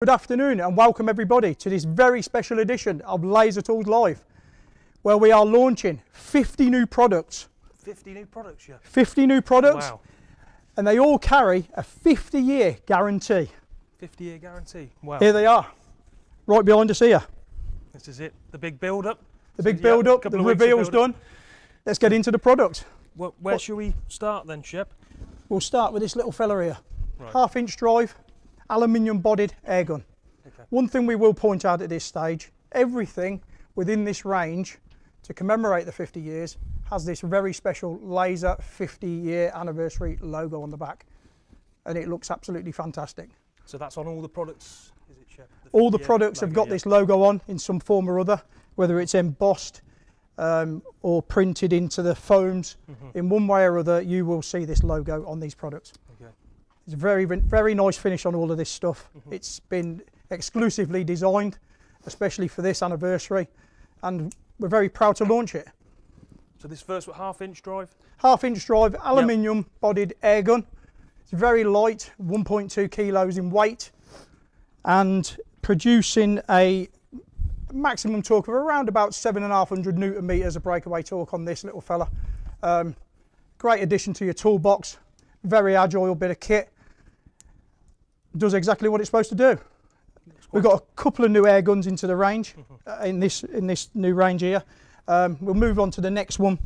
Good afternoon and welcome everybody to this very special edition of Laser Tools Live, where we are launching 50 new products. 50 new products, yeah. 50 new products. Wow. And they all carry a 50-year guarantee. 50-year guarantee. Wow. Here they are, right behind us here. This is it. The big build-up. The big build-up, the reveal's done. Let's get into the product. Well, where shall we start then, Shep? We'll start with this little fella here. Right. 1/2-inch drive, aluminium bodied air gun. Okay. One thing we will point out at this stage, everything within this range to commemorate the 50 years has this very special Laser 50-year anniversary logo on the back, and it looks absolutely fantastic. So that's on all the products, is it, Shep? All the products have got this logo on in some form or other, whether it's embossed or printed into the foams. In one way or other, you will see this logo on these products. Okay. It's a very, very nice finish on all of this stuff. It's been exclusively designed, especially for this anniversary, and we're very proud to launch it. So this first 1/2-inch drive? 1/2-inch drive, aluminium bodied air gun. It's very light, 1.2 kilos in weight, and producing a maximum torque of around about 7,500 Newton meters of breakaway torque on this little fella. Great addition to your toolbox. Very agile bit of kit. Does exactly what it's supposed to do. We've got a couple of new air guns into the range in this new range here. We'll move on to the next one,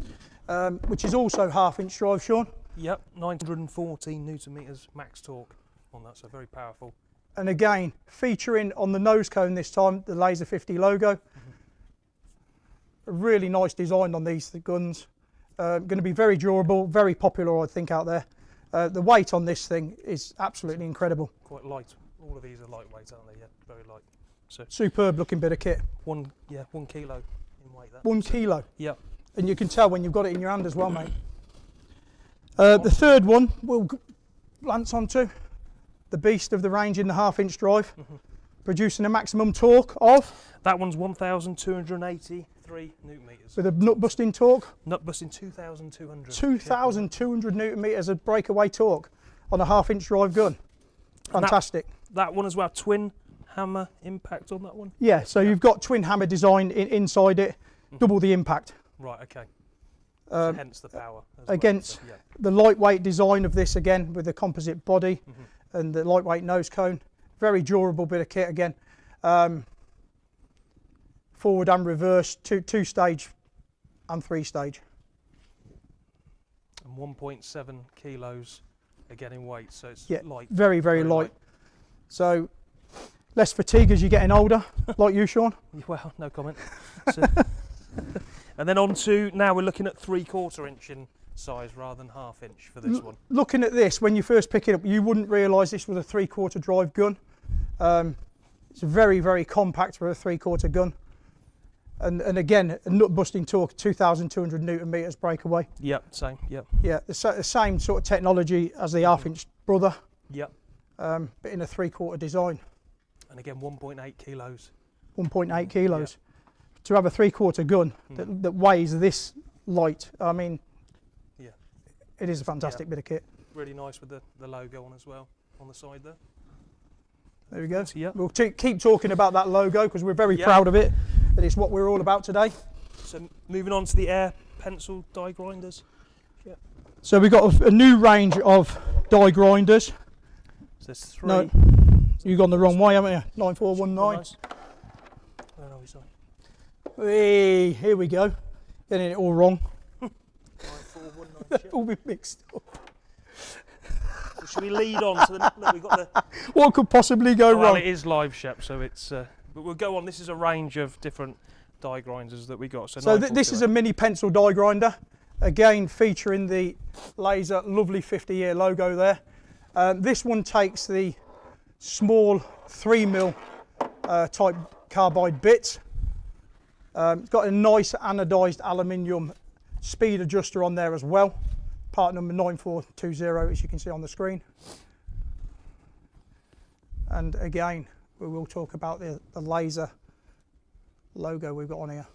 which is also 1/2-inch drive, Sean. Yep, 914 Newton meters max torque on that, so very powerful. And again, featuring on the nose cone this time, the Laser 50 logo. A really nice design on these guns. Going to be very durable, very popular, I think, out there. The weight on this thing is absolutely incredible. Quite light. All of these are lightweight, aren't they? Yeah, very light. So superb looking bit of kit. 1 kilo in weight. That. 1 kilo. Yep. And you can tell when you've got it in your hand as well, mate. The third one we'll glance onto, the beast of the range in the 1/2-inch drive, producing a maximum torque of? That one's 1,283 Newton meters. With a nut busting torque? Nut busting 2,200. 2,200 Newton meters of breakaway torque on a 1/2-inch drive gun. Fantastic. That one as well, twin hammer impact on that one? Yeah, so you've got twin hammer design inside it, double the impact. Right, okay. So hence the power. Against the lightweight design of this again, with the composite body and the lightweight nose cone. Very durable bit of kit again. Forward and reverse, two stage and 3 stage. And 1.7 kilos again in weight, so it's light. Very, very light. So less fatigue as you're getting older, like you, Sean. Well, no comment. So, and then on to, now we're looking at 3/4 inch in size rather than 1/2-inch for this one. Looking at this, when you first pick it up, you wouldn't realise this was a 3/4 drive gun. It's very, very compact for a 3/4 gun. And again, a nut busting torque, 2,200 Newton meters breakaway. Yep, same, yep. Yeah, the same sort of technology as the 1/2-inch brother. Yep. But in a 3/4 design. And again, 1.8 kilos. 1.8 kilos. Yep. To have a 3/4 gun that weighs this light, I mean, it is a fantastic bit of kit. Really nice with the logo on as well, on the side there. There we go. Yep. We'll keep talking about that logo because we're very proud of it. And it's what we're all about today. So moving on to the air pencil die grinders. Yep. So we've got a new range of die grinders. So there's 3. No, you've gone the wrong way, haven't you? 9419. Nice. Where are we, sorry? Hey, here we go. Getting it all wrong. 9419. All been mixed up. So should we lead on to the? Look, we've got the. What could possibly go wrong? Well, it is live, Shep, so it's. But we'll go on. This is a range of different die grinders that we got. So this is a mini pencil die grinder, again featuring the Laser lovely 50-year logo there. This one takes the small 3mm type carbide bits. It's got a nice anodised aluminium speed adjuster on there as well. Part number 9420, as you can see on the screen. And again, we will talk about the Laser logo we've got on here.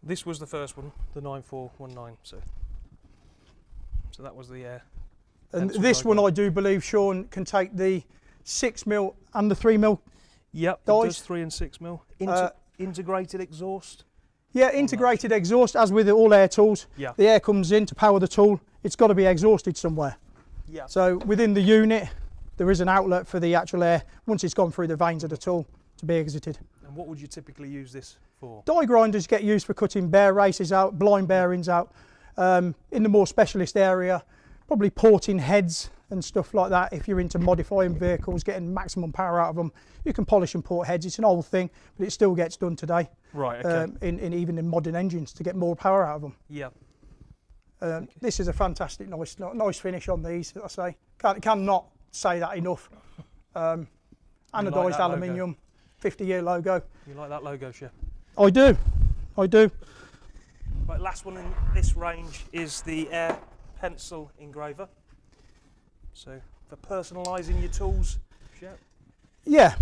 This was the first one, the 9419. So that was the air. And this one, I do believe, Sean, can take the 6mm and the 3mm Yep, it does 3 and 6 mil. Integrated exhaust. Yeah, integrated exhaust, as with all air tools. Yeah. The air comes in to power the tool. It's got to be exhausted somewhere. Yeah. So within the unit, there is an outlet for the actual air, once it's gone through the veins of the tool, to be exited. And what would you typically use this for? Die grinders get used for cutting bear races out, blind bearings out. In the more specialist area, probably porting heads and stuff like that. If you're into modifying vehicles, getting maximum power out of them, you can polish and port heads. It's an old thing, but it still gets done today. Right, okay. Even in modern engines to get more power out of them. Yeah. Okay. This is a fantastic, nice finish on these. I say, cannot say that enough. Anodised aluminium, 50-year logo. You like that logo, Chef? I do. Right, last one in this range is the Air Pencil Engraver. So for personalising your tools, Chef? Yeah.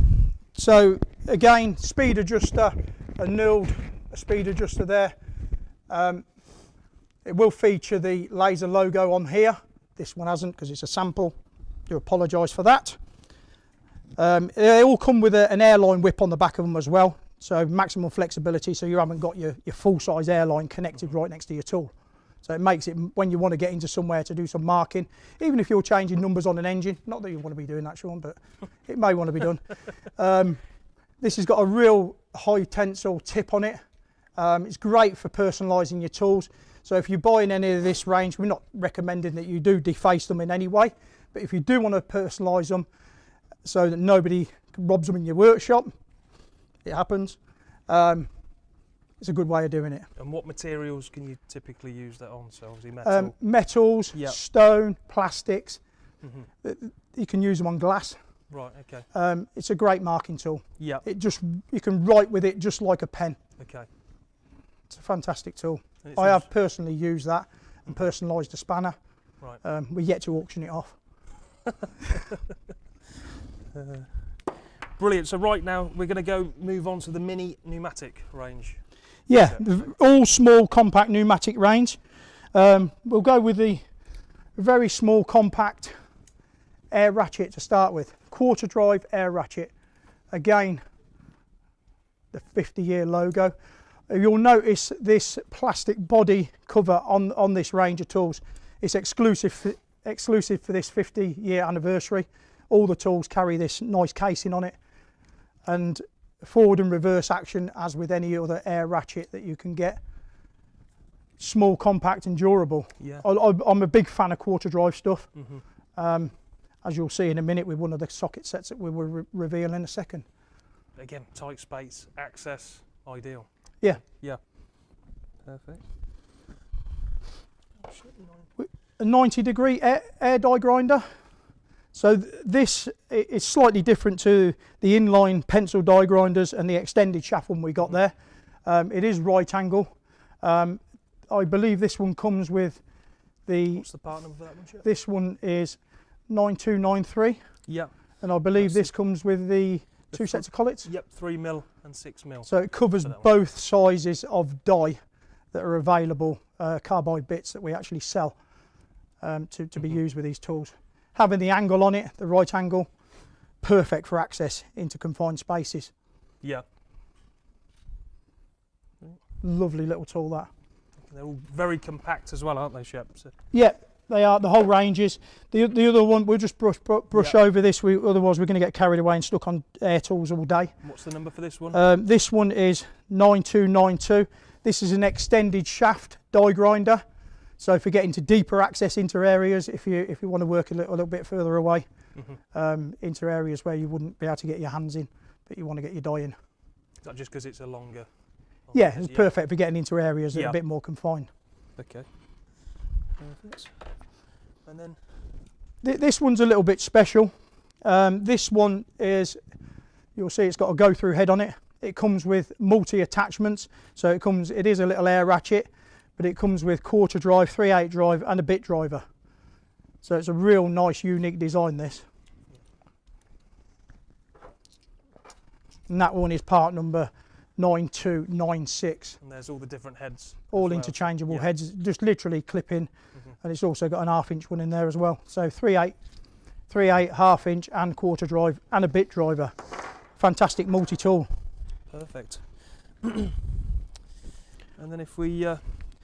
So again, speed adjuster, a knurled speed adjuster there. It will feature the laser logo on here. This one hasn't because it's a sample. Do apologise for that. They all come with an airline whip on the back of them as well. So maximum flexibility, so you haven't got your full-size airline connected right next to your tool. So it makes it, when you want to get into somewhere to do some marking, even if you're changing numbers on an engine, not that you want to be doing that, Sean, but it may want to be done. This has got a real high tensile tip on it. It's great for personalising your tools. So if you're buying any of this range, we're not recommending that you do deface them in any way, but if you do want to personalise them so that nobody robs them in your workshop, it happens. It's a good way of doing it. And what materials can you typically use that on? So obviously metal. Metals, yep. Stone, plastics. You can use them on glass. Right, okay. It's a great marking tool. Yeah. You can write with it just like a pen. Okay. It's a fantastic tool. I have personally used that and personalised a spanner. Right. We're yet to auction it off. Brilliant. So right now we're going to move on to the mini pneumatic range. Yeah, all small compact pneumatic range. We'll go with the very small compact air ratchet to start with. Quarter drive air ratchet. Again, the 50-year logo. You'll notice this plastic body cover on this range of tools. It's exclusive for this 50-year anniversary. All the tools carry this nice casing on it, and forward and reverse action as with any other air ratchet that you can get. Small, compact and durable. Yeah. I'm a big fan of quarter drive stuff. As you'll see in a minute with one of the socket sets that we will reveal in a second. Again, tight space, access, ideal. Yeah. Yeah. Perfect. A 90-degree air die grinder. So this is slightly different to the inline pencil die grinders and the extended shaft one we got there. It is right angle. I believe this one comes with the... What's the part number for that one, Chef? This one is 9293. Yeah. And I believe this comes with the two sets of collets. Yep, 3 mil and 6 mil. So it covers both sizes of die that are available, carbide bits that we actually sell to be used with these tools. Having the angle on it, the right angle, perfect for access into confined spaces. Yeah. Lovely little tool that. They're all very compact as well, aren't they, Shep? So. Yeah, they are. The whole range is. The other one, we'll just brush over this. Otherwise, we're going to get carried away and stuck on air tools all day. What's the number for this one? This one is 9292. This is an extended shaft die grinder. So if you get into deeper access into areas, if you want to work a little bit further away, into areas where you wouldn't be able to get your hands in, but you want to get your die in. Is that just because it's a longer? Yeah, it's perfect for getting into areas that are a bit more confined. Okay. Perfect. And then this one's a little bit special. This one is, you'll see it's got a go-through head on it. It comes with multi-attachments, so it is a little air ratchet, but it comes with quarter drive, 3/8 drive and a bit driver. So it's a real nice, unique design, this. And that one is part number 9296. And there's all the different heads. All interchangeable heads, just literally clip in. And it's also got an 1/2 inch one in there as well. So 3/8, 3/8, 1/2 inch and quarter drive and a bit driver. fantastic multi-tool. Perfect. And then if we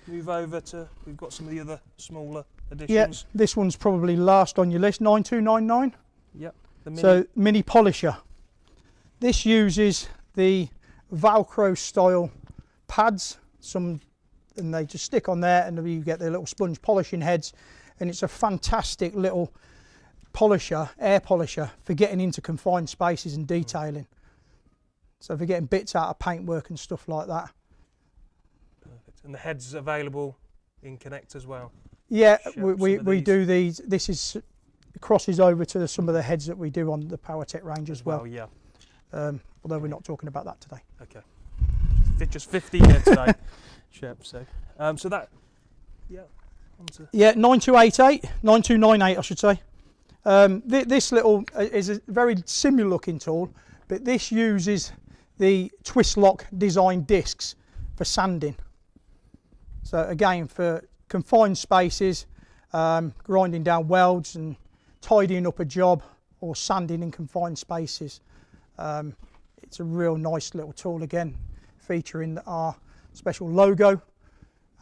move over to, we've got some of the other smaller additions. Yeah, this one's probably last on your list, 9299. Yep. The mini. So mini polisher. This uses the Velcro style pads, and they just stick on there, and you get the little sponge polishing heads, and it's a fantastic little polisher, air polisher, for getting into confined spaces and detailing. So for getting bits out of paintwork and stuff like that. Perfect. And the head's available in Connect as well. Yeah, we do these. Crosses over to some of the heads that we do on the PowerTech range as well. Yeah. Although we're not talking about that today. Okay. Just 15 here today, Shep. So that, yeah. Yeah, 9298, I should say. This little is a very similar looking tool, but this uses the twist lock design discs for sanding. So again, for confined spaces, grinding down welds and tidying up a job, or sanding in confined spaces. It's a real nice little tool, again, featuring our special logo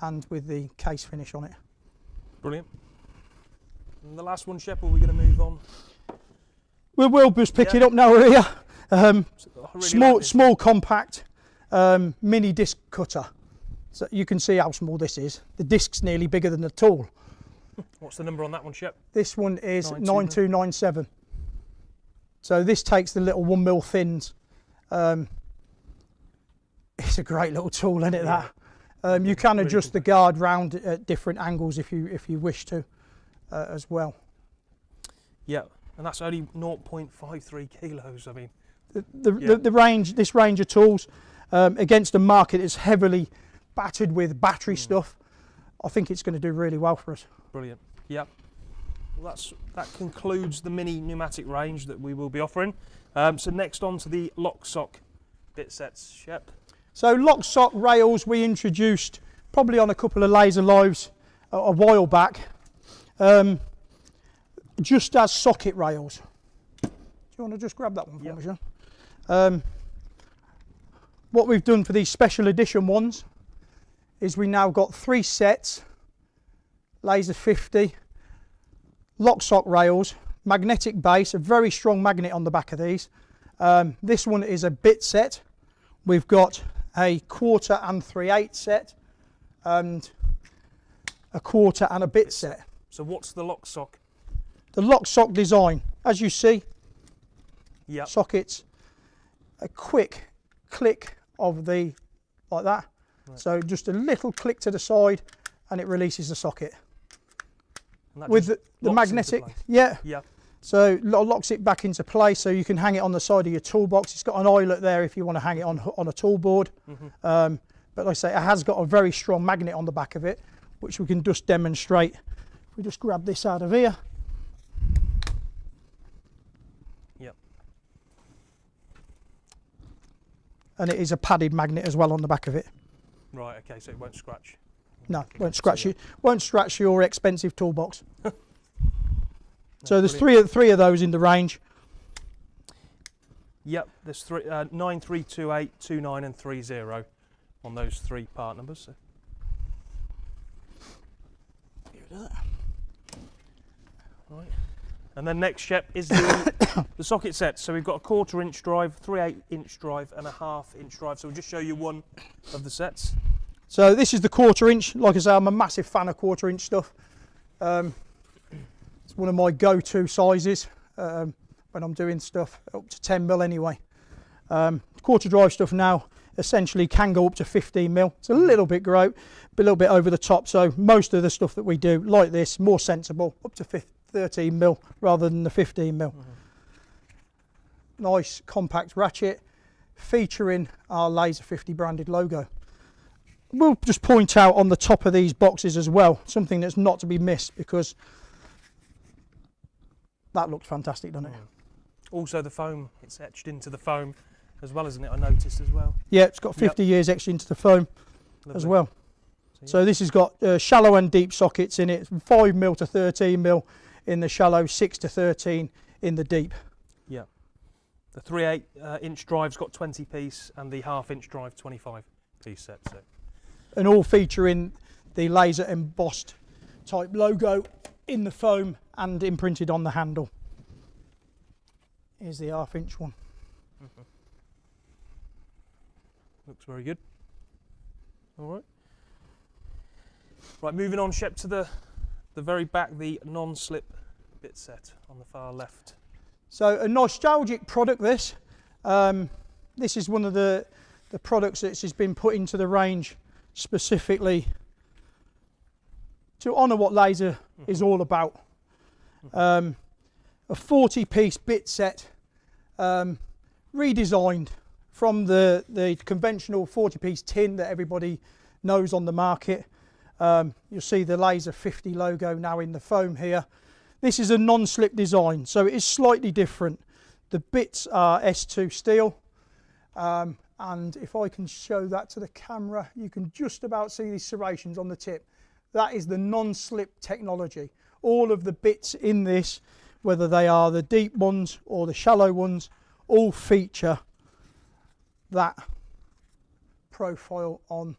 and with the case finish on it. Brilliant. And the last one, Shep, are we going to move on? We'll just pick it up now we're here. Small compact mini disc cutter. So you can see how small this is. The disc's nearly bigger than the tool. What's the number on that one, Shep? This one is 9297. So this takes the little 1mm thins. It's a great little tool, isn't it? Yeah. That you can adjust the guard round at different angles if you wish to, as well. Yeah, and that's only 0.53 kilos. I mean, the range, this range of tools, against a market that's heavily battered with battery stuff, I think it's going to do really well for us. Brilliant. Yep. Well, that concludes the mini pneumatic range that we will be offering. So next on to the lock sock bit sets, Shep. So lock sock rails we introduced probably on a couple of laser lives a while back, just as socket rails. Do you want to just grab that one for me, Sean? What we've done for these special edition ones is we now got 3 sets, laser 50, lock sock rails, magnetic base, a very strong magnet on the back of these. This one is a bit set. We've got a 1/4 and 3/8 set, and a 1/4 and a bit set. So what's the lock sock? The lock sock design, as you see, sockets, a quick click of the, like that. Right. So just a little click to the side and it releases the socket. With the magnetic, yeah. So it locks it back into place, so you can hang it on the side of your toolbox. It's got an eyelet there if you want to hang it on a tool board. But like I say, it has got a very strong magnet on the back of it, which we can just demonstrate. We just grab this out of here. Yep. And it is a padded magnet as well on the back of it. Right. Okay. So it won't scratch. No, won't scratch you. Won't scratch your expensive toolbox. So there's three of those in the range. Yep, there's 9328, 29 and 30 on those 3 part numbers. So. Right. And then next, Shep, is the socket set. So we've got a 1/4 inch drive, 3/8 inch drive and a 1/2 inch drive. So we'll just show you one of the sets. So this is the 1/4 inch. Like I say, I'm a massive fan of 1/4 inch stuff. It's one of my go-to sizes when I'm doing stuff up to 10mm anyway. 1/4 drive stuff now essentially can go up to 15mm. It's a little bit gross, but a little bit over the top. So most of the stuff that we do like this, more sensible, up to 13mm rather than the 15mm. Nice compact ratchet featuring our Laser 50 branded logo. We'll just point out on the top of these boxes as well, something that's not to be missed, because that looks fantastic, doesn't it? Also the foam, it's etched into the foam as well, isn't it? I noticed as well. Yeah, it's got 50 years etched into the foam. Lovely. As well. So this has got shallow and deep sockets in it, from 5mm to 13mm in the shallow, 6 to 13 in the deep. Yeah, The 3/8 inch drive's got 20 piece and the 1/2 inch drive 25 piece set. So. And all featuring the laser embossed type logo in the foam and imprinted on the handle. Here's the 1/2 inch one. Looks very good. All right. Right, moving on, Shep, to the very back, the non-slip bit set on the far left. So a nostalgic product this. This is one of the products that has been put into the range specifically to honour what laser is all about. A 40-piece bit set, redesigned from the conventional 40-piece tin that everybody knows on the market. You'll see the Laser 50 logo now in the foam here. This is a non-slip design, so it is slightly different. The bits are S2 steel, and if I can show that to the camera, you can just about see these serrations on the tip. That is the non-slip technology. All of the bits in this, whether they are the deep ones or the shallow ones, all feature that profile on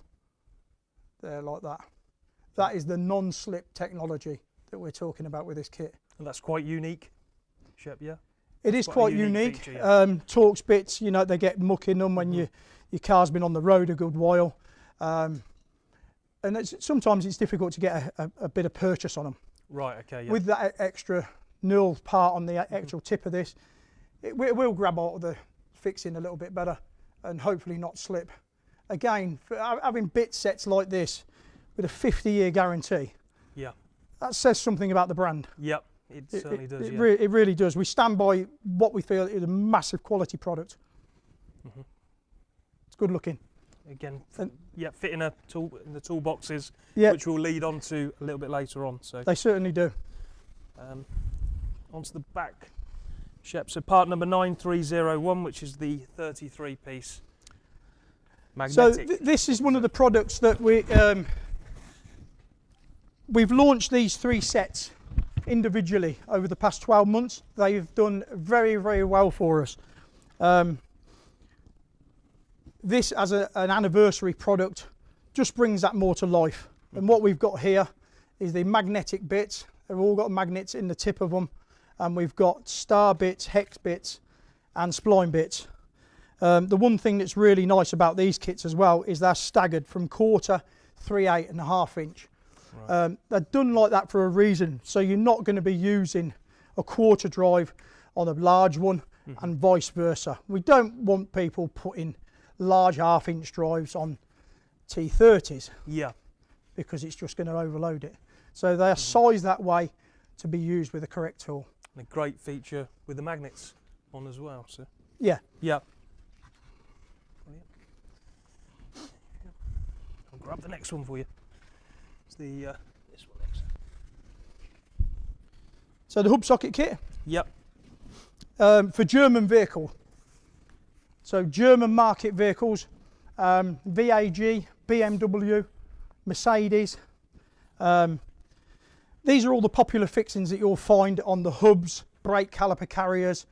there like that. That is the non-slip technology that we're talking about with this kit. And that's quite unique, Shep, yeah? It is quite unique. Feature, yeah. Torx bits, you know, they get muck in them when your car's been on the road a good while. And sometimes it's difficult to get a bit of purchase on them. Right, okay, yeah. With that extra null part on the actual tip of this, it will grab out of the fixing a little bit better and hopefully not slip. Again, for having bit sets like this with a 50-year guarantee, yeah, that says something about the brand. Yep, it certainly does, it, yeah. it really does. We stand by what we feel is a massive quality product. It's good looking. Again, fit in the toolboxes, Yep. which we'll lead on to a little bit later on. So They certainly do. onto the back, Shep. So part number 9301, which is the 33-piece magnetic. So this is one of the products that we've launched these 3 sets individually over the past 12 months. They've done very, very well for us. This as an anniversary product just brings that more to life. And what we've got here is the magnetic bits. They've all got magnets in the tip of them. And we've got star bits, hex bits and spline bits. The one thing that's really nice about these kits as well is they're staggered from 1/4, 3/8 and 1/2 inch. Right. They're done like that for a reason, so you're not going to be using a 1/4 drive on a large one and vice versa. We don't want people putting large 1/2 inch drives on T30s, yeah, because it's just going to overload it. So they're sized that way to be used with the correct tool. and a great feature with the magnets on as well. So Yeah. yeah. I'll grab the next one for you. It's the this one next. So the hub socket kit Yep. for German vehicle. So German market vehicles, VAG, BMW, Mercedes. These are all the popular fixings that you'll find on the hubs, brake caliper carriers,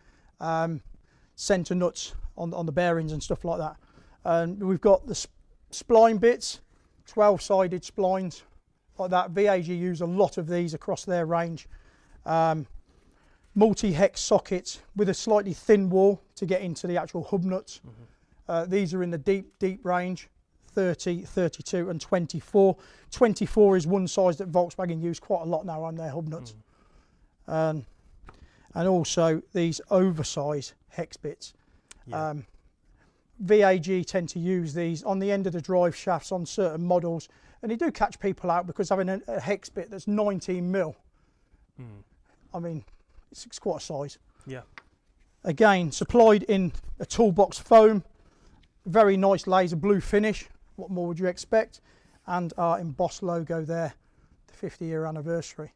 centre nuts on the bearings and stuff like that. And we've got the spline bits, 12-sided splines like that. VAG use a lot of these across their range. Multi-hex sockets with a slightly thin wall to get into the actual hub nuts. These are in the deep range, 30, 32 and 24. 24 is one size that Volkswagen use quite a lot now on their hub nuts. And also these oversized hex bits. Yeah. VAG tend to use these on the end of the drive shafts on certain models, and they do catch people out because having a hex bit that's 19 mil, I mean, it's quite a size. Yeah. Again, supplied in a toolbox foam, very nice laser blue finish. What more would you expect? And our embossed logo there, the 50-year anniversary.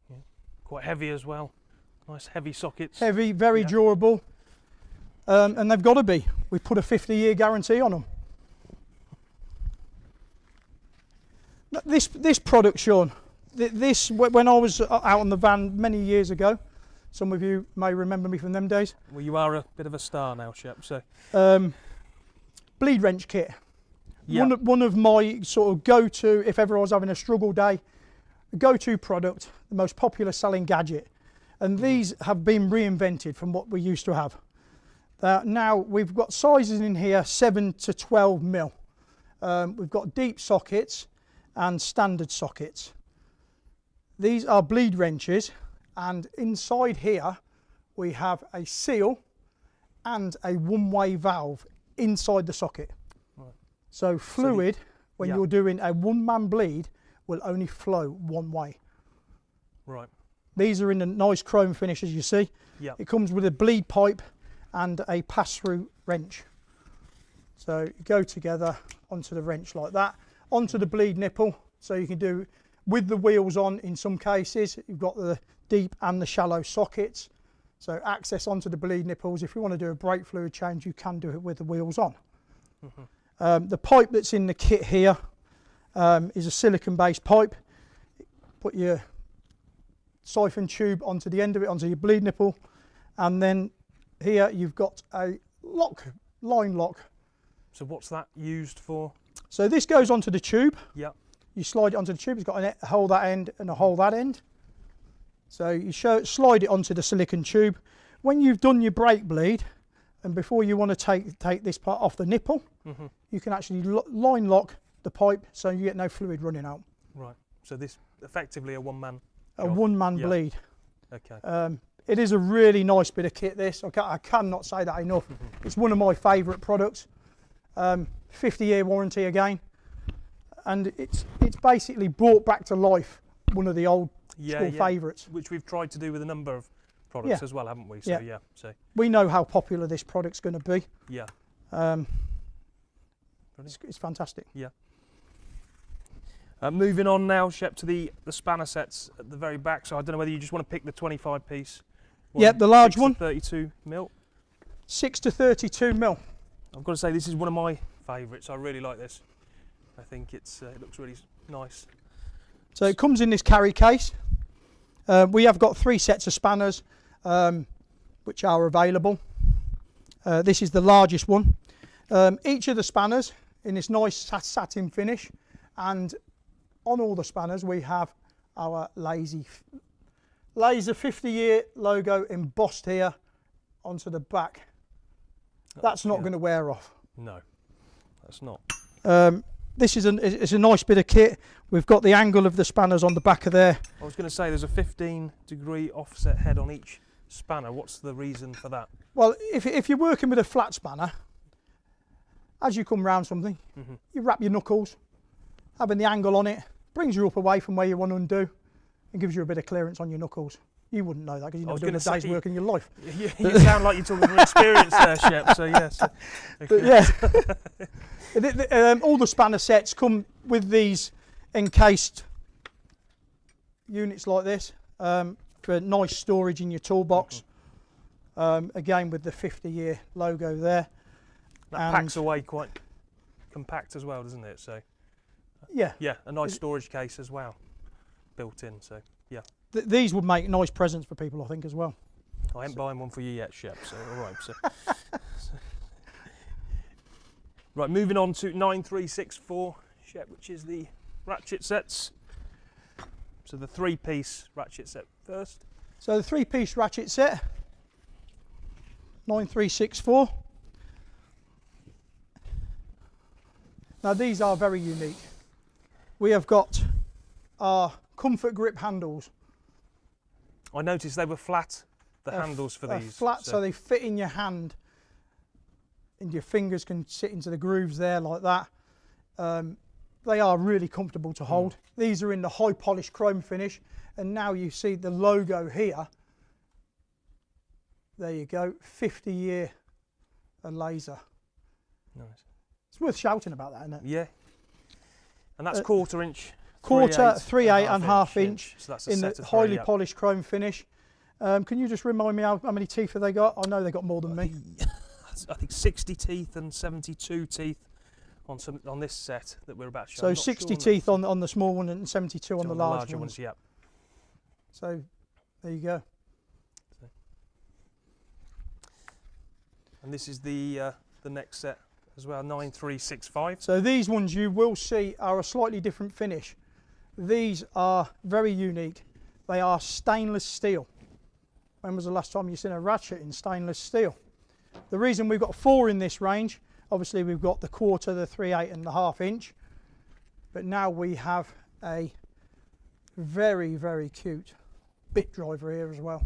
Yeah. Quite heavy as well. Nice heavy sockets. Heavy, very durable, and they've got to be. We put a 50-year guarantee on them. This product, Sean, this when I was out on the van many years ago, Some of you may remember me from them days. Well, you are a bit of a star now, Shep. So, Bleed wrench kit. yeah. One of my sort of go-to, if ever I was having a struggle day, go-to product, the most popular selling gadget. And these have been reinvented from what we used to have. Now we've got sizes in here 7 to 12 mil. We've got deep sockets and standard sockets. These are bleed wrenches, and inside here we have a seal and a one-way valve inside the socket. Right. So fluid, when yeah. you're doing a one-man bleed, will only flow one way. Right. These are in a nice chrome finish, as you see. Yeah. It comes with a bleed pipe and a pass-through wrench. So you go together onto the wrench like that, onto the bleed nipple, so you can do with the wheels on in some cases. You've got the deep and the shallow sockets. So access onto the bleed nipples. If you want to do a brake fluid change, you can do it with the wheels on. The pipe that's in the kit here is a silicon-based pipe. Put your siphon tube onto the end of it, onto your bleed nipple, and then here you've got a line lock. So what's that used for? So this goes onto the tube. Yeah. You slide it onto the tube. It's got a hole that end and a hole that end. So you slide it onto the silicon tube. When you've done your brake bleed, and before you want to take this part off the nipple, you can actually line lock the pipe so you get no fluid running out. Right. So this effectively a one-man. A one-man bleed. Okay. It is a really nice bit of kit, this. I cannot say that enough. It's one of my favourite products. 50-year warranty again. And it's basically brought back to life one of the old school favourites. Which we've tried to do with a number of products as well, haven't we? So yeah. So we know how popular this product's going to be. Yeah. It's fantastic. Yeah. Moving on now, Shep, to the spanner sets at the very back. So I don't know whether you just want to pick the 25 piece. Yep, the large one. 32 mil. 6 to 32 mil. I've got to say this is one of my favourites. I really like this. I think it looks really nice. So it comes in this carry case. We have got 3 sets of spanners which are available. This is the largest one. Each of the spanners in this nice satin finish, and on all the spanners we have our Laser 50-year logo embossed here onto the back. That's not going to wear off. No, that's not. This is it's a nice bit of kit. We've got the angle of the spanners on the back of there. I was going to say there's a 15-degree offset head on each spanner. What's the reason for that? Well, if you're working with a flat spanner, as you come round something, you wrap your knuckles, having the angle on it, brings you up away from where you want to undo and gives you a bit of clearance on your knuckles. You wouldn't know that because you've never done a day's work in your life. You sound like you're talking from experience there, Shep, so yes. Yeah. All the spanner sets come with these encased units like this for nice storage in your toolbox. Again with the 50-year logo there. That packs away quite compact as well, doesn't it? So yeah, a nice storage case as well built in. So yeah, these would make nice presents for people, I think, as well. I ain't buying one for you yet, Shep. So all right. So, right, moving on to 9364, Shep, which is the ratchet sets. So the 3-piece ratchet set first. So the 3-piece ratchet set, 9364. Now these are very unique. We have got our comfort grip handles. I noticed they were flat, the handles for these. Flat, so they fit in your hand, and your fingers can sit into the grooves there like that. They are really comfortable to hold. These are in the high polished chrome finish, and now you see the logo here. There you go, 50-year laser. Nice. It's worth shouting about that, isn't it? Yeah. And that's quarter inch. 3/8 inch so that's in the highly polished chrome finish. Can you just remind me how many teeth have they got? I know they got more than me. I think 60 teeth and 72 teeth on this set that we're about to show. So 60 teeth on the small one and 72 on the larger ones. Yeah. So there you go. So And this is the next set as well, 9365. So these ones you will see are a slightly different finish. These are very unique. They are stainless steel. When was the last time you seen a ratchet in stainless steel? The reason we've got 4 in this range, obviously we've got the quarter, the 3/8 and the 1/2 inch, but now we have a very, very cute bit driver here as well.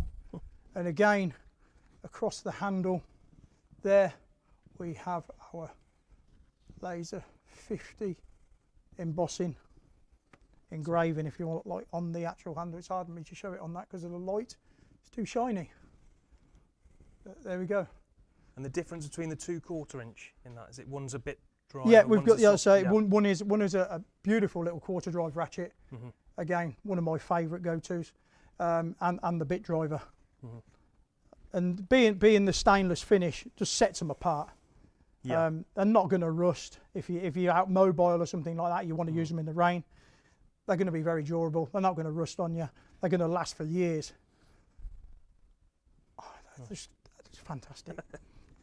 And again, across the handle there, we have our laser 50 embossing, engraving, if you want, like on the actual handle. It's hard for me to show it on that because of the light. It's too shiny. But there we go. And the difference between the 2 1/4 inch in that is it one's a bit dry. Yeah, we've got the other side. yeah. One is a beautiful little quarter drive ratchet. Mhm. Again, one of my favourite go-tos, and the bit driver. Mhm. And being the stainless finish just sets them apart. Yeah. They're not going to rust if you're out mobile or something like that. You want to use them in the rain. They're going to be very durable. They're not going to rust on you. They're going to last for years. Oh, that's fantastic.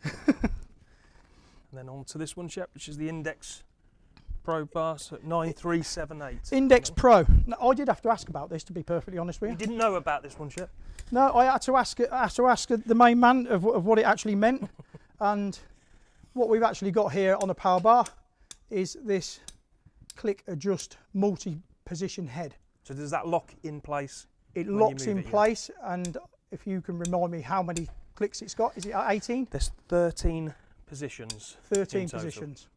And then on to this one, Shep, which is the Index Pro Bass at 9378. Index Pro. Now, I did have to ask about this, to be perfectly honest with you. You didn't know about this one, Shep? No, I had to ask the main man of what it actually meant. And what we've actually got here on a power bar is this click adjust multi-position head. So does that lock in place? It when you locks move in it, yeah? place, and if you can remind me how many clicks it's got, is it 18? There's 13 positions. 13 in total. positions.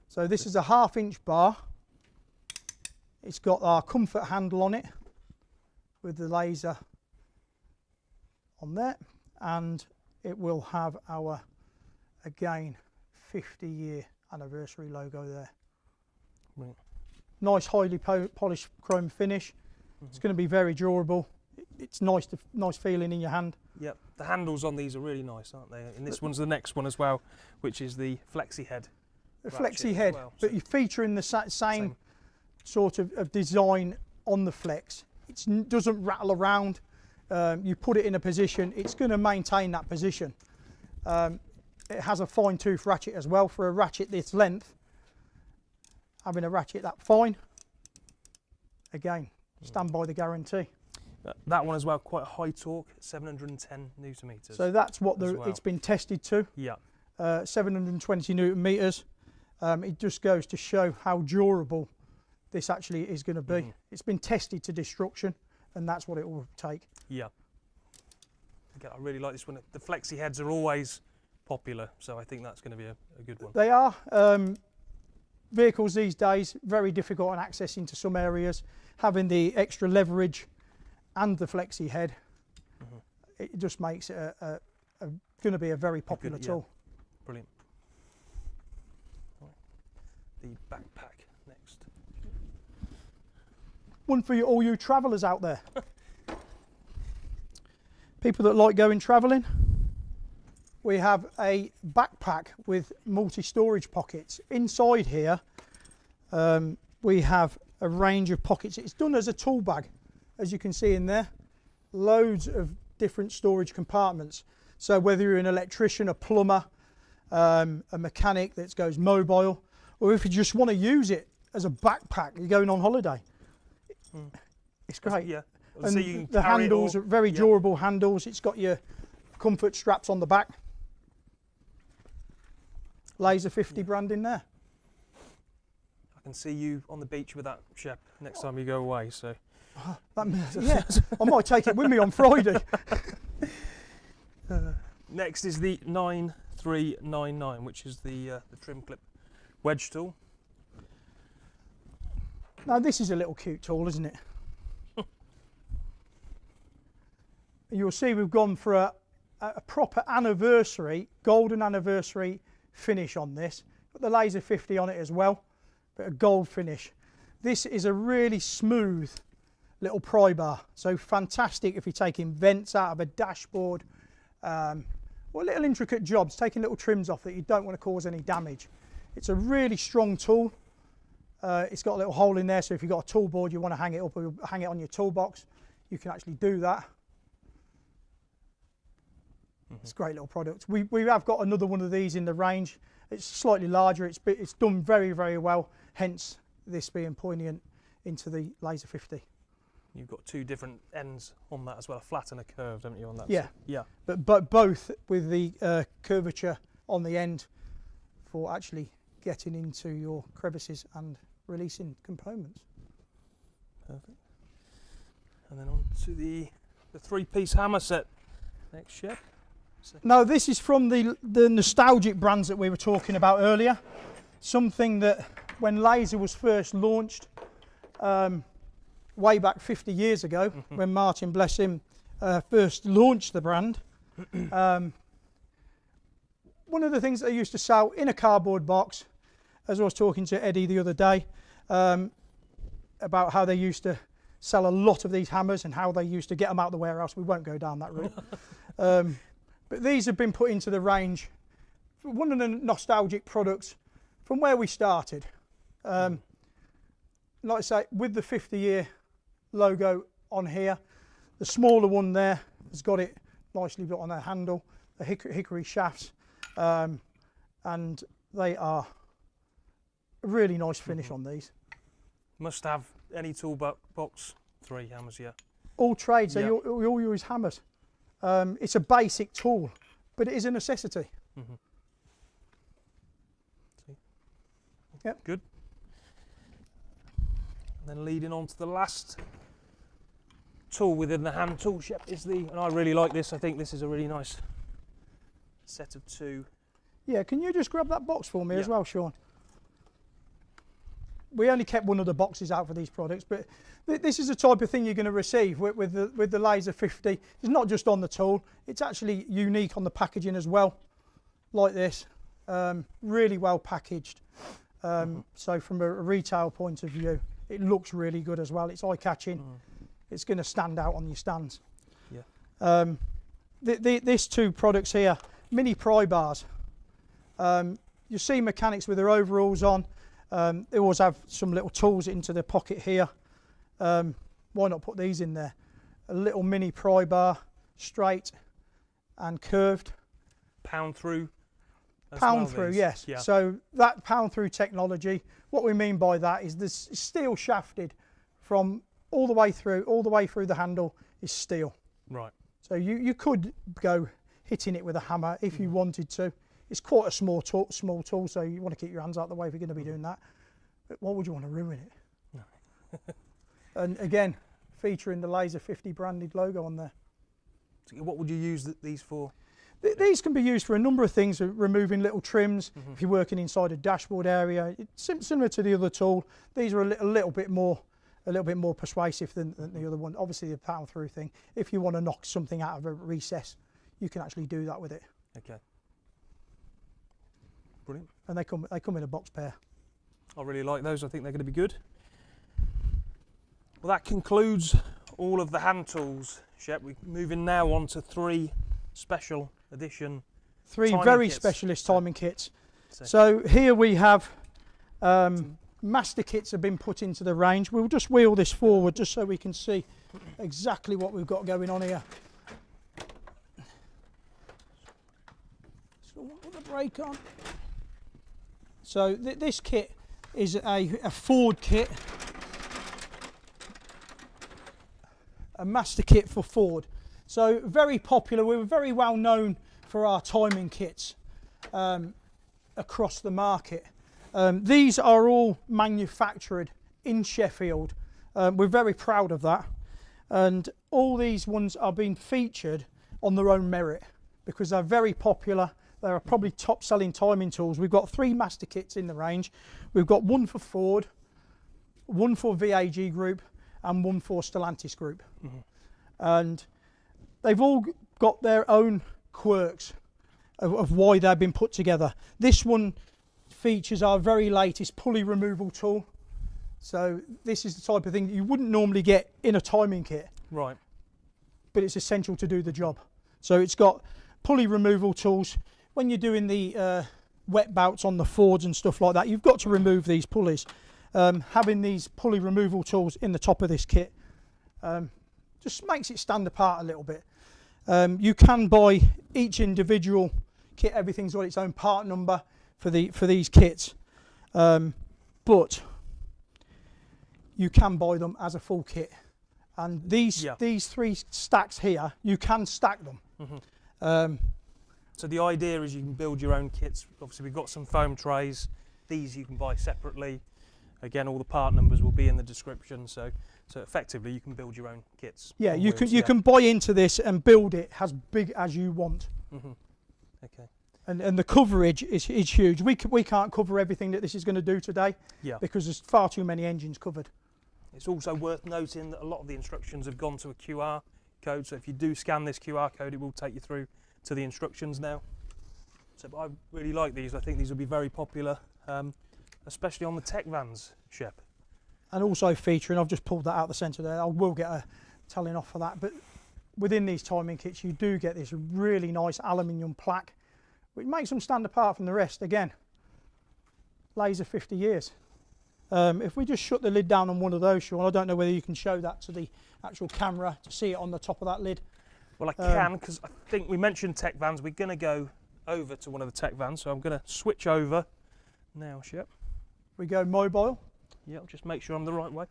So this is a 1/2 inch bar. It's got our comfort handle on it with the laser on there, and it will have our, again, 50-year anniversary logo there. Right. Nice highly polished chrome finish. It's going to be very durable. It's nice feeling in your hand. Yep. The handles on these are really nice, aren't they? And this one's the next one as well, which is the flexi head. The ratchet flexi as head, well, but so- you're featuring the same sort of design on the flex. It doesn't rattle around. You put it in a position, it's going to maintain that position. It has a fine tooth ratchet as well for a ratchet this length. Having a ratchet that fine, again, stand by the guarantee. That one as well, quite a high torque, 710 newton meters. So that's what as well. it's been tested to, Yeah. 720 newton meters. It just goes to show how durable this actually is going to be. Mhm. It's been tested to destruction, and that's what it will take. Yeah. Again, I really like this one. The flexi heads are always popular, so I think that's going to be a good one. They are. Vehicles these days, very difficult on access into some areas. Having the extra leverage and the flexi head, Mhm. it just makes it going to be a very popular yeah. tool. Brilliant. Right. The backpack next. One for all you travellers out there. People that like going travelling. We have a backpack with multi-storage pockets. Inside here, we have a range of pockets. It's done as a tool bag, as you can see in there. Loads of different storage compartments. So whether you're an electrician, a plumber, a mechanic that goes mobile, or if you just want to use it as a backpack, you're going on holiday. It's great. Yeah. And So you can the carry it handles all- are very yeah. durable handles. It's got your comfort straps on the back. Laser 50 brand in there. I can see you on the beach with that, Shep, next time you go away. So Yeah, I might take it with me on Friday. next is the 9399, which is the trim clip wedge tool. Now this is a little cute tool, isn't it? You'll see we've gone for a proper anniversary, golden anniversary finish on this. Got the laser 50 on it as well, but a gold finish. This is a really smooth little pry bar, so fantastic if you're taking vents out of a dashboard, or little intricate jobs, taking little trims off that you don't want to cause any damage. It's a really strong tool. It's got a little hole in there, so if you've got a tool board you want to hang it up or hang it on your toolbox, you can actually do that. It's a great little product. We have got another one of these in the range. It's slightly larger. It's done very, very well. Hence this being poignant into the Laser 50. You've got two different ends on that as well, a flat and a curved, haven't you, on that? Yeah. So, yeah. But both with the curvature on the end for actually getting into your crevices and releasing components. Perfect. And then on to the three-piece hammer set next, Shep. No, this is from the nostalgic brands that we were talking about earlier. Something that when Laser was first launched, way back 50 years ago, when Martin, bless him, first launched the brand. One of the things they used to sell in a cardboard box, as I was talking to Eddie the other day, about how they used to sell a lot of these hammers and how they used to get them out of the warehouse. We won't go down that route. But these have been put into the range. One of the nostalgic products from where we started. Like I say, with the 50-year logo on here, the smaller one there has got it nicely built on their handle, the hickory shafts, and they are a really nice finish on these. Must have any toolbox, 3 hammers, yeah. All trades, so we all use hammers. It's a basic tool, but it is a necessity. Yep. Good. And then leading on to the last tool within the hand tool shop is and I really like this, I think this is a really nice set of 2. Yeah, can you just grab that box for me as well, Sean? We only kept one of the boxes out for these products, but this is the type of thing you're going to receive with the Laser 50. It's not just on the tool, it's actually unique on the packaging as well, like this. Really well packaged. So from a retail point of view, it looks really good as well. It's eye-catching. It's going to stand out on your stands. Yeah. These 2 products here, mini pry bars. You see mechanics with their overalls on. They always have some little tools into their pocket here. Why not put these in there? A little mini pry bar, straight and curved. Pound through. Pound through, yes. Yeah. So that pound through technology, what we mean by that is this steel shafted from all the way through the handle is steel. Right. So you could go hitting it with a hammer if you wanted to. It's quite a small tool, so you want to keep your hands out of the way if you're going to be doing that. But why would you want to ruin it? No. And again, featuring the Laser 50 branded logo on there. So what would you use these for? These can be used for a number of things, removing little trims. If you're working inside a dashboard area, it's similar to the other tool. These are a little bit more persuasive than the other one. Obviously, the pound through thing. If you want to knock something out of a recess, you can actually do that with it. Okay. Brilliant. And they come in a box pair. I really like those. I think they're going to be good. Well, that concludes all of the hand tools, Shep. We're moving now on to 3 special edition 3 very kits. Specialist timing kits. So here we have master kits have been put into the range. We'll just wheel this forward just so we can see exactly what we've got going on here. So we'll put the brake on. So this kit is a Ford kit, a master kit for Ford. So very popular. We were very well known for our timing kits across the market. These are all manufactured in Sheffield. We're very proud of that. And all these ones are being featured on their own merit because they're very popular. They're probably top selling timing tools. We've got 3 master kits in the range. We've got one for Ford, one for VAG Group and one for Stellantis Group. And they've all got their own quirks of why they've been put together. This one features our very latest pulley removal tool. So this is the type of thing that you wouldn't normally get in a timing kit. Right. But it's essential to do the job. So it's got pulley removal tools. When you're doing the wet bouts on the Fords and stuff like that, you've got to remove these pulleys. Having these pulley removal tools in the top of this kit just makes it stand apart a little bit. You can buy each individual kit. Everything's got its own part number for these kits, but you can buy them as a full kit. And these 3 stacks here, you can stack them. So the idea is you can build your own kits. Obviously, we've got some foam trays. These you can buy separately. Again, all the part numbers will be in the description. So effectively, you can build your own kits. Yeah, you can buy into this and build it as big as you want. Okay. And the coverage is huge. We can't cover everything that this is going to do today. Because there's far too many engines covered. It's also worth noting that a lot of the instructions have gone to a QR code. So if you do scan this QR code, it will take you through to the instructions now. So I really like these. I think these will be very popular, especially on the tech vans, Shep. And also featuring, I've just pulled that out the centre there. I will get a telling off for that. But within these timing kits, you do get this really nice aluminium plaque, which makes them stand apart from the rest. Again, laser 50 years. If we just shut the lid down on one of those, Sean, I don't know whether you can show that to the actual camera to see it on the top of that lid. Well, I can, because I think we mentioned tech vans. We're going to go over to one of the tech vans, so I'm going to switch over now, Shep. We go mobile. Yeah, I'll just make sure I'm the right way.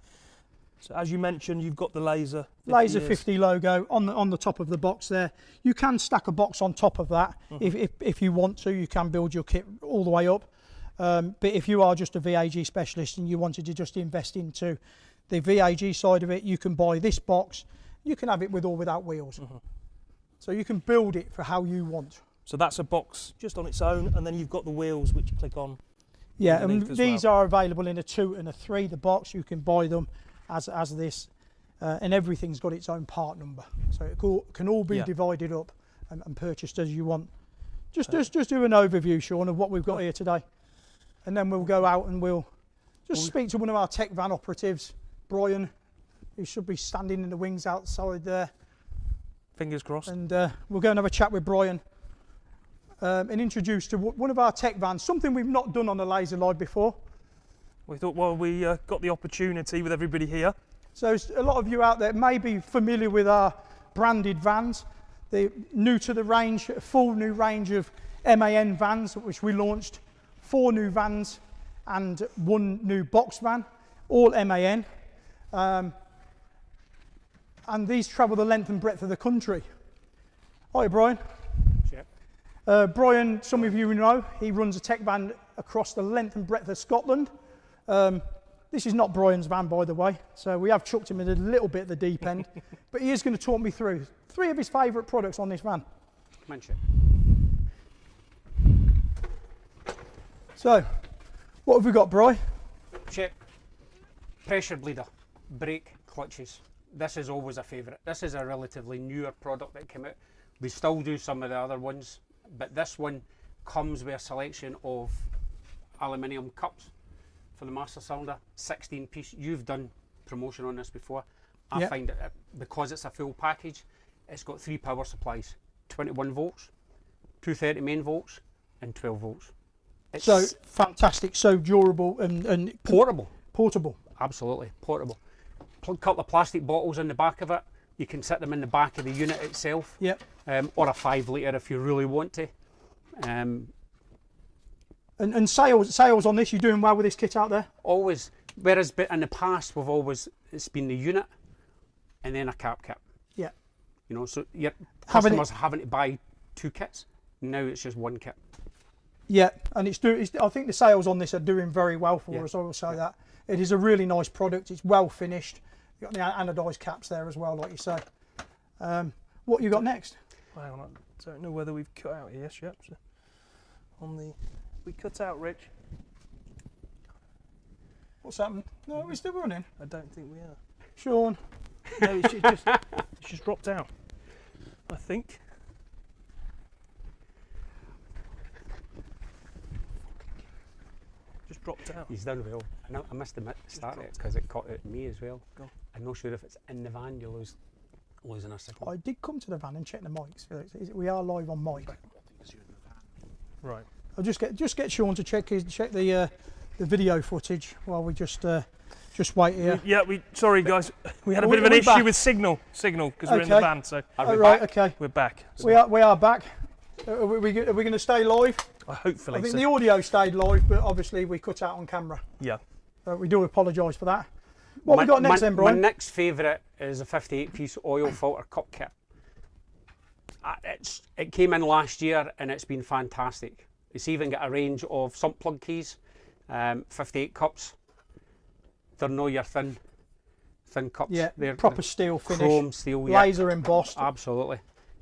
So as you mentioned, you've got the laser 50 logo on the top of the box there. You can stack a box on top of that if you want to. You can build your kit all the way up. But if you are just a VAG specialist and you wanted to just invest into the VAG side of it, you can buy this box. You can have it with or without wheels. So you can build it for how you want. So that's a box just on its own, and then you've got the wheels which click on. Yeah, and these are available in a 2 and a 3. The box, you can buy them as this, and everything's got its own part number. So it can all be divided up and purchased as you want. Just do an overview, Sean, of what we've got here today. And then we'll go out and we'll just speak to one of our tech van operatives, Brian, who should be standing in the wings outside there. Fingers crossed. And we'll go and have a chat with Brian and introduce to one of our tech vans, something we've not done on the Laser Live before. We thought, well, we got the opportunity with everybody here. So a lot of you out there may be familiar with our branded vans. They're new to the range, a full new range of MAN vans, which we launched. 4 new vans and 1 new box van, all MAN. And these travel the length and breadth of the country. Hi, Brian. Yep. Brian, some of you know, he runs a tech van across the length and breadth of Scotland. This is not Brian's van, by the way, so we have chucked him in a little bit at the deep end, but he is going to talk me through 3 of his favourite products on this van. Come on, Chip. So, what have we got, Brian? Chip, pressure bleeder, brake clutches. This is always a favourite. This is a relatively newer product that came out. We still do some of the other ones, but this one comes with a selection of aluminium cups for the master cylinder, 16 piece. You've done promotion on this before. I find it, because it's a full package, it's got 3 power supplies, 21 volts, 230 main volts and 12 volts. It's so fantastic, so durable and portable. Portable. Absolutely, portable. A couple of plastic bottles in the back of it. You can set them in the back of the unit itself. Yep. Or a 5 litre if you really want to. And sales on this, you're doing well with this kit out there? Always. Whereas in the past, it's been the unit and then a cap kit. Yeah. You know, so your customers having to buy 2 kits. Now it's just 1 kit. Yeah, and I think the sales on this are doing very well for us. I will say that. It is a really nice product. It's well finished. You've got the anodised caps there as well, like you say. What you got next? Well, I don't know whether we've cut out here, Shep. So we cut out, Rich. What's happened? No, we're still running. I don't think we are. Sean. No, it's just dropped out, I think. Just dropped out. He's done well. I missed the start it because it caught out me as well. Go. I'm not sure if it's in the van you're losing a signal. I did come to the van and check the mics. We are live on mic. Right. I'll just get Sean to check the video footage while we just Just wait here. Yeah, sorry guys, we had a bit of an we're issue back. with signal because we're in the Okay. van, so Oh, right, okay. we're back. We are back. Are we going to stay live? Hopefully. I think So. the audio stayed live, but obviously we cut out on camera. Yeah. We do apologise for that. What we got next then, Brian? My next favourite is a 58-piece oil filter cup kit. It came in last year and it's been fantastic. It's even got a range of sump plug keys, 58 cups. They're not your thin cups. Yeah, they're proper steel finish. Chrome steel, yeah. Laser embossed. Absolutely.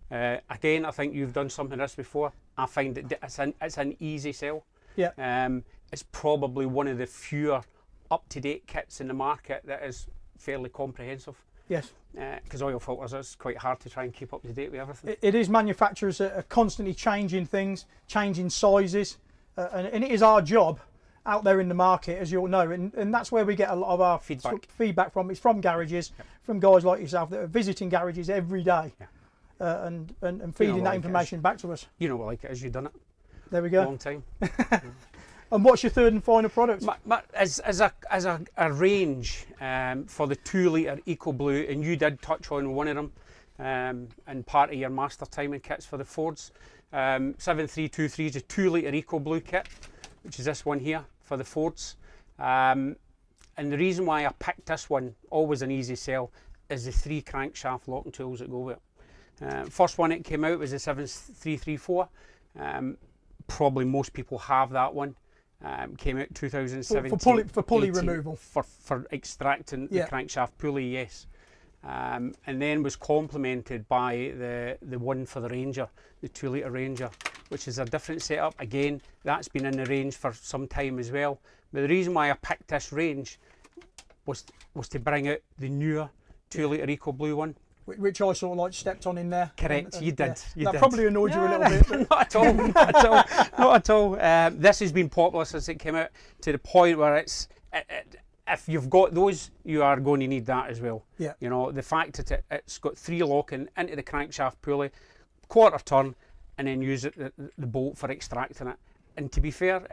Again, I think you've done something like this before. I find it's an easy sell. Yeah. It's probably one of the fewer up-to-date kits in the market that is fairly comprehensive. Yes. Because oil filters, it's quite hard to try and keep up to date with everything. It is manufacturers that are constantly changing things, changing sizes, and it is our job out there in the market, as you all know, and that's where we get a lot of our feedback from. It's from garages, from guys like yourself that are visiting garages every day, and feeding that information back to us. You know what like it is, you've done it. There we go. Long time. And what's your third and final product? As a range for the 2 litre Eco Blue, and you did touch on one of them and part of your master timing kits for the Fords. 7323 is a 2 litre Eco Blue kit, which is this one here for the Fords. And the reason why I picked this one, always an easy sell, is the 3 crankshaft locking tools that go with it. First one it came out was the 7334. Probably most people have that one. Came out 2017. For pulley removal. For extracting the crankshaft pulley, yes. And then was complemented by the one for the Ranger, the 2 litre Ranger, which is a different setup. Again, that's been in the range for some time as well. But the reason why I picked this range was to bring out the newer 2 litre Eco Blue one. Which I sort of like stepped on in there. Correct, you did. Yeah. That probably annoyed you a little bit. Not at all, not at all, not at all. This has been popular since it came out, to the point where if you've got those, you are going to need that as well. Yeah. You know, the fact that it's got 3 locking into the crankshaft pulley, quarter turn, and then use the bolt for extracting it. And to be fair,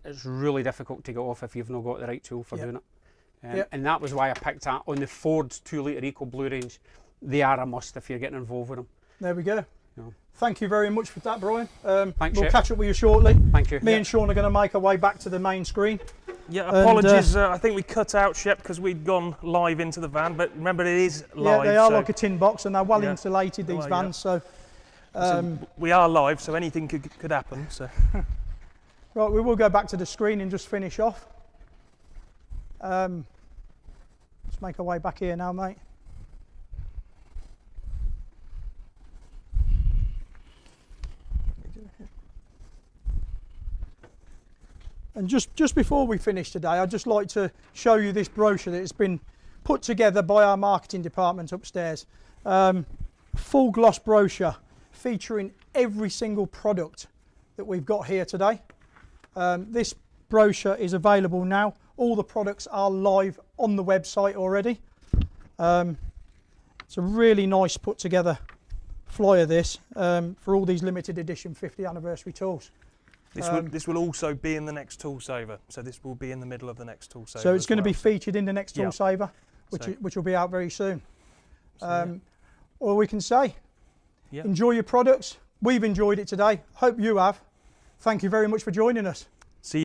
it's really difficult to get off if you've not got the right tool for doing it. And that was why I picked that on the Ford's 2 litre Eco Blue range. They are a must if you're getting involved with them. There we go. Yeah. Thank you very much for that, Brian. Thanks, we'll catch up with you shortly. Thank you. Me and Sean are going to make our way back to the main screen. Yeah, apologies. I think we cut out Shep because we'd gone live into the van, but remember it is live. Yeah, they are like a tin box, and they're well insulated, these vans. So we are live, so anything could happen. So right, we will go back to the screen and just finish off. Let's make our way back here now, mate. And just before we finish today, I'd just like to show you this brochure that has been put together by our marketing department upstairs. Full gloss brochure featuring every single product that we've got here today. This brochure is available now. All the products are live on the website already. It's a really nice put together flyer, this, for all these limited edition 50th anniversary tools. This will also be in the next tool saver, so this will be in the middle of the next tool saver. So it's going to be featured in the next tool saver, which will be out very soon. All we can say, enjoy your products. We've enjoyed it today. Hope you have. Thank you very much for joining us.